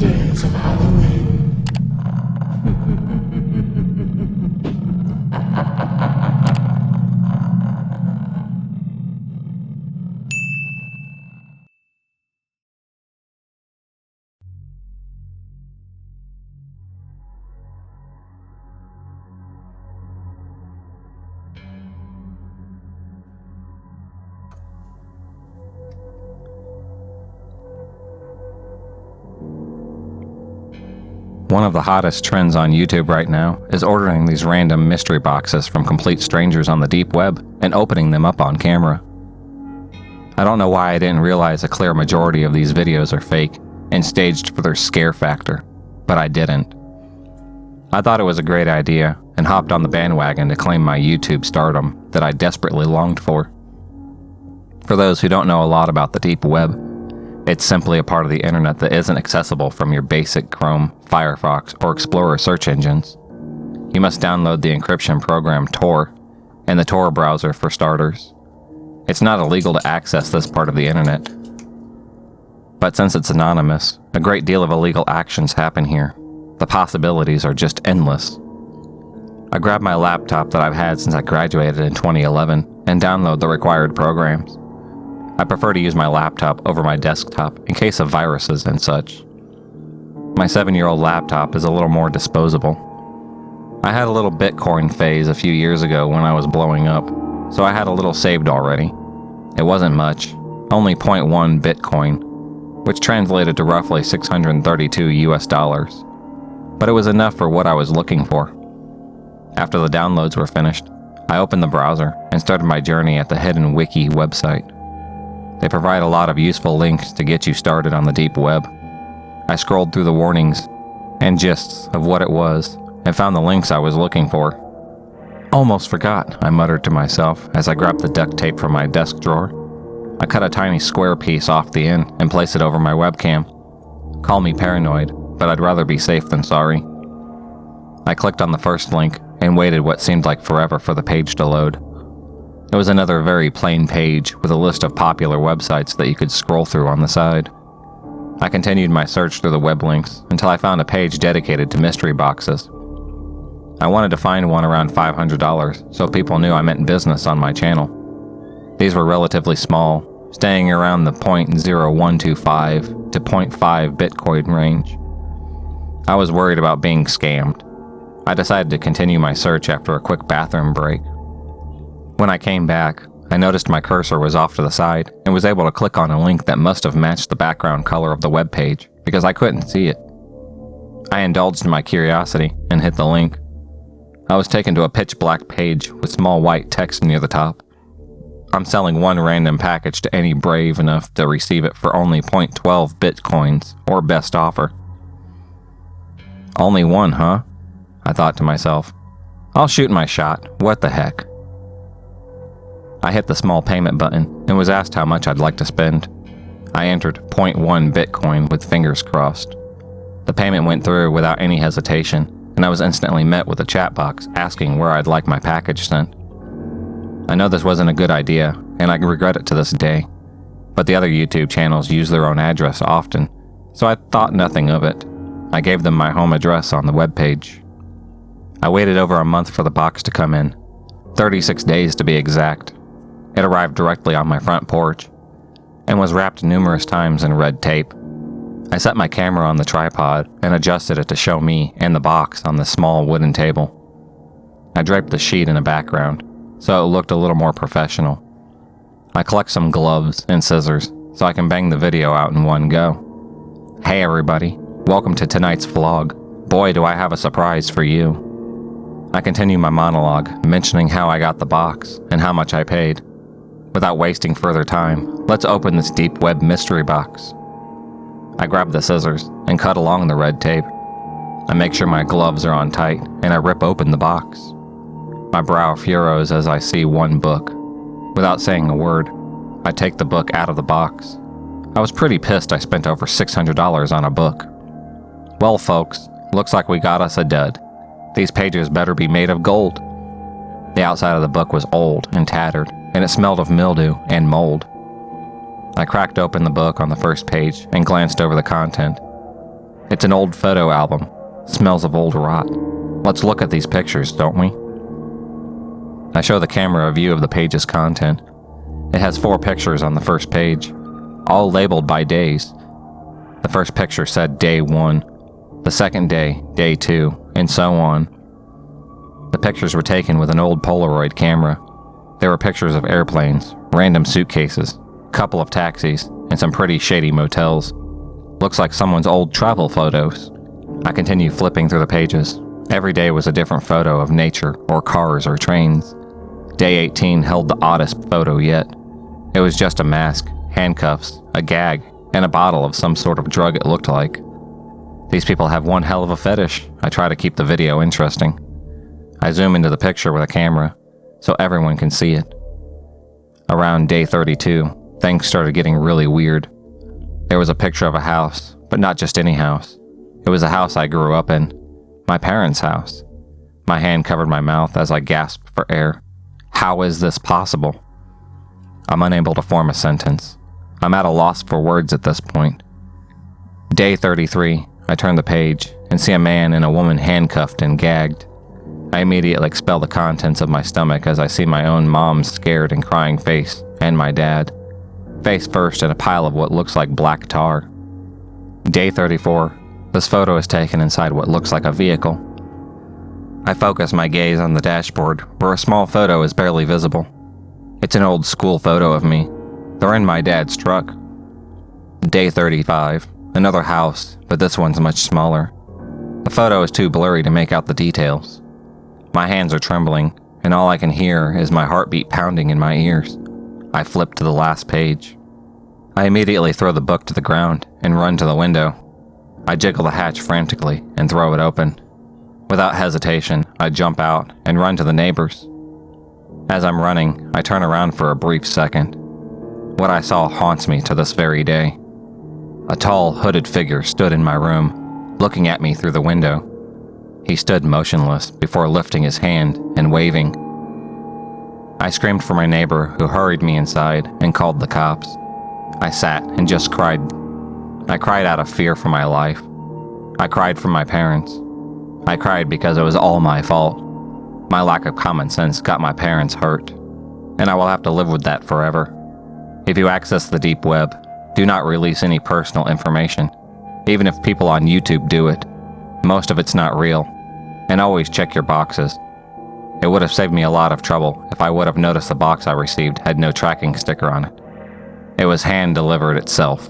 days of Halloween. One of the hottest trends on YouTube right now is ordering these random mystery boxes from complete strangers on the deep web and opening them up on camera. I don't know why I didn't realize a clear majority of these videos are fake and staged for their scare factor, but I didn't. I thought it was a great idea and hopped on the bandwagon to claim my YouTube stardom that I desperately longed for. For those who don't know a lot about the deep web, it's simply a part of the internet that isn't accessible from your basic Chrome, Firefox, or Explorer search engines. You must download the encryption program Tor, and the Tor browser for starters. It's not illegal to access this part of the internet. But since it's anonymous, a great deal of illegal actions happen here. The possibilities are just endless. I grabbed my laptop that I've had since I graduated in 2011 and download the required programs. I prefer to use my laptop over my desktop in case of viruses and such. My 7-year-old laptop is a little more disposable. I had a little Bitcoin phase a few years ago when I was blowing up, so I had a little saved already. It wasn't much, only 0.1 Bitcoin, which translated to roughly $632. But it was enough for what I was looking for. After the downloads were finished, I opened the browser and started my journey at the Hidden Wiki website. They provide a lot of useful links to get you started on the deep web. I scrolled through the warnings and gists of what it was and found the links I was looking for. Almost forgot, I muttered to myself as I grabbed the duct tape from my desk drawer. I cut a tiny square piece off the end and placed it over my webcam. Call me paranoid, but I'd rather be safe than sorry. I clicked on the first link and waited what seemed like forever for the page to load. It was another very plain page with a list of popular websites that you could scroll through on the side. I continued my search through the web links until I found a page dedicated to mystery boxes. I wanted to find one around $500 so people knew I meant business on my channel. These were relatively small, staying around the 0.0125 to 0.5 Bitcoin range. I was worried about being scammed. I decided to continue my search after a quick bathroom break. When I came back, I noticed my cursor was off to the side and was able to click on a link that must have matched the background color of the web page because I couldn't see it. I indulged in my curiosity and hit the link. I was taken to a pitch black page with small white text near the top. I'm selling one random package to any brave enough to receive it for only 0.12 Bitcoins or best offer. Only one, huh? I thought to myself. I'll shoot my shot. What the heck? I hit the small payment button and was asked how much I'd like to spend. I entered 0.1 Bitcoin with fingers crossed. The payment went through without any hesitation, and I was instantly met with a chat box asking where I'd like my package sent. I know this wasn't a good idea, and I regret it to this day, but the other YouTube channels use their own address often, so I thought nothing of it. I gave them my home address on the webpage. I waited over a month for the box to come in, 36 days to be exact. It arrived directly on my front porch and was wrapped numerous times in red tape. I set my camera on the tripod and adjusted it to show me and the box on the small wooden table. I draped the sheet in a background, so it looked a little more professional. I collect some gloves and scissors so I can bang the video out in one go. Hey everybody, welcome to tonight's vlog. Boy, do I have a surprise for you. I continue my monologue, mentioning how I got the box and how much I paid. Without wasting further time, let's open this deep web mystery box. I grab the scissors and cut along the red tape. I make sure my gloves are on tight, and I rip open the box. My brow furrows as I see one book. Without saying a word, I take the book out of the box. I was pretty pissed I spent over $600 on a book. Well folks, looks like we got us a dud. These pages better be made of gold. The outside of the book was old and tattered, and it smelled of mildew and mold. I cracked open the book on the first page and glanced over the content. It's an old photo album. Smells of old rot. Let's look at these pictures, don't we? I show the camera a view of the page's content. It has 4 pictures on the first page, all labeled by days. The first picture said day 1, the second day, day 2, and so on. The pictures were taken with an old Polaroid camera. There were pictures of airplanes, random suitcases, a couple of taxis, and some pretty shady motels. Looks like someone's old travel photos. I continue flipping through the pages. Every day was a different photo of nature, or cars, or trains. Day 18 held the oddest photo yet. It was just a mask, handcuffs, a gag, and a bottle of some sort of drug it looked like. These people have one hell of a fetish. I try to keep the video interesting. I zoom into the picture with a camera, so everyone can see it. Around day 32, things started getting really weird. There was a picture of a house, but not just any house. It was a house I grew up in. My parents' house. My hand covered my mouth as I gasped for air. How is this possible? I'm unable to form a sentence. I'm at a loss for words at this point. Day 33, I turn the page and see a man and a woman handcuffed and gagged. I immediately expel the contents of my stomach as I see my own mom's scared and crying face, and my dad, face first in a pile of what looks like black tar. Day 34, this photo is taken inside what looks like a vehicle. I focus my gaze on the dashboard, where a small photo is barely visible. It's an old school photo of me. They're in my dad's truck. Day 35, another house, but this one's much smaller. The photo is too blurry to make out the details. My hands are trembling, and all I can hear is my heartbeat pounding in my ears. I flip to the last page. I immediately throw the book to the ground and run to the window. I jiggle the hatch frantically and throw it open. Without hesitation, I jump out and run to the neighbors. As I'm running, I turn around for a brief second. What I saw haunts me to this very day. A tall, hooded figure stood in my room, looking at me through the window. He stood motionless before lifting his hand and waving. I screamed for my neighbor, who hurried me inside and called the cops. I sat and just cried. I cried out of fear for my life. I cried for my parents. I cried because it was all my fault. My lack of common sense got my parents hurt, and I will have to live with that forever. If you access the deep web, do not release any personal information, even if people on YouTube do it. Most of it's not real, and always check your boxes. It would have saved me a lot of trouble if I would have noticed the box I received had no tracking sticker on it. It was hand-delivered itself.